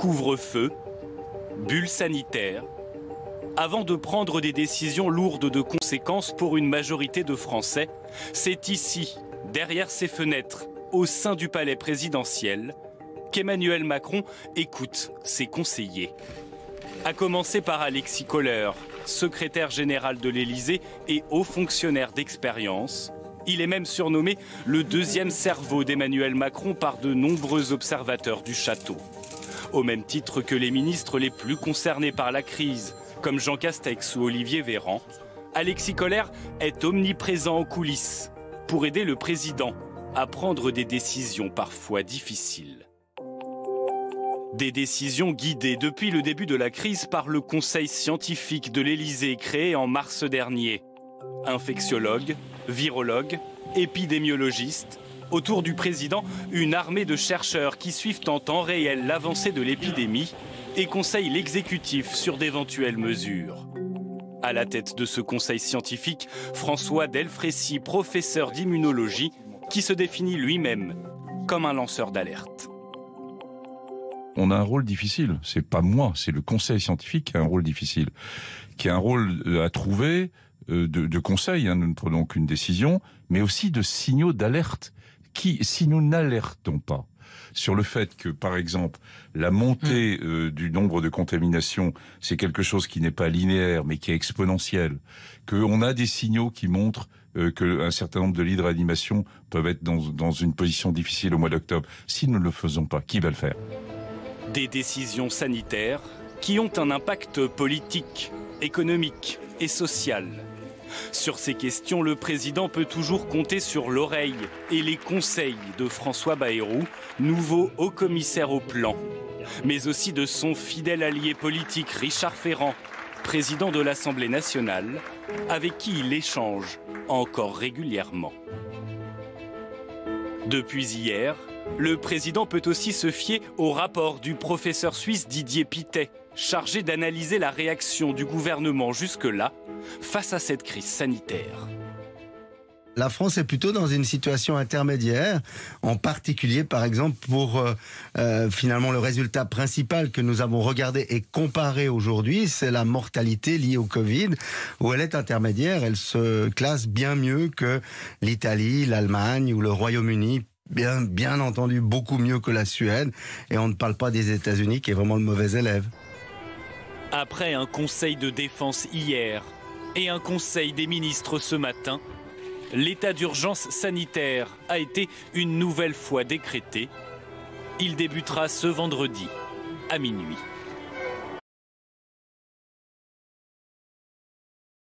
couvre-feu, bulle sanitaire, avant de prendre des décisions lourdes de conséquences pour une majorité de Français, c'est ici, derrière ces fenêtres, au sein du palais présidentiel, qu'Emmanuel Macron écoute ses conseillers. À commencer par Alexis Kohler, secrétaire général de l'Élysée et haut fonctionnaire d'expérience. Il est même surnommé le deuxième cerveau d'Emmanuel Macron par de nombreux observateurs du château. Au même titre que les ministres les plus concernés par la crise, comme Jean Castex ou Olivier Véran, Alexis Kohler est omniprésent en coulisses pour aider le président à prendre des décisions parfois difficiles. Des décisions guidées depuis le début de la crise par le conseil scientifique de l'Élysée créé en mars dernier. Infectiologues, virologues, épidémiologistes. Autour du président, une armée de chercheurs qui suivent en temps réel l'avancée de l'épidémie et conseillent l'exécutif sur d'éventuelles mesures. À la tête de ce conseil scientifique, François Delfraissy, professeur d'immunologie, qui se définit lui-même comme un lanceur d'alerte. On a un rôle difficile, c'est pas moi, c'est le conseil scientifique qui a un rôle difficile, qui a un rôle à trouver de conseil, nous ne prenons qu'une décision, mais aussi de signaux d'alerte. Si nous n'alertons pas sur le fait que, par exemple, la montée du nombre de contaminations, c'est quelque chose qui n'est pas linéaire, mais qui est exponentiel, qu'on a des signaux qui montrent qu'un certain nombre de lits de réanimation peuvent être dans une position difficile au mois d'octobre. Si nous ne le faisons pas, qui va le faire ? Des décisions sanitaires qui ont un impact politique, économique et social. Sur ces questions, le président peut toujours compter sur l'oreille et les conseils de François Bayrou, nouveau haut-commissaire au plan, mais aussi de son fidèle allié politique Richard Ferrand, président de l'Assemblée nationale, avec qui il échange encore régulièrement. Depuis hier, le président peut aussi se fier au rapport du professeur suisse Didier Pittet, chargé d'analyser la réaction du gouvernement jusque-là face à cette crise sanitaire. La France est plutôt dans une situation intermédiaire, en particulier par exemple pour finalement le résultat principal que nous avons regardé et comparé aujourd'hui, c'est la mortalité liée au Covid, où elle est intermédiaire, elle se classe bien mieux que l'Italie, l'Allemagne ou le Royaume-Uni. Bien entendu, beaucoup mieux que la Suède, et on ne parle pas des États-Unis qui est vraiment le mauvais élève. Après un conseil de défense hier et un conseil des ministres ce matin, l'état d'urgence sanitaire a été une nouvelle fois décrété. Il débutera ce vendredi à minuit.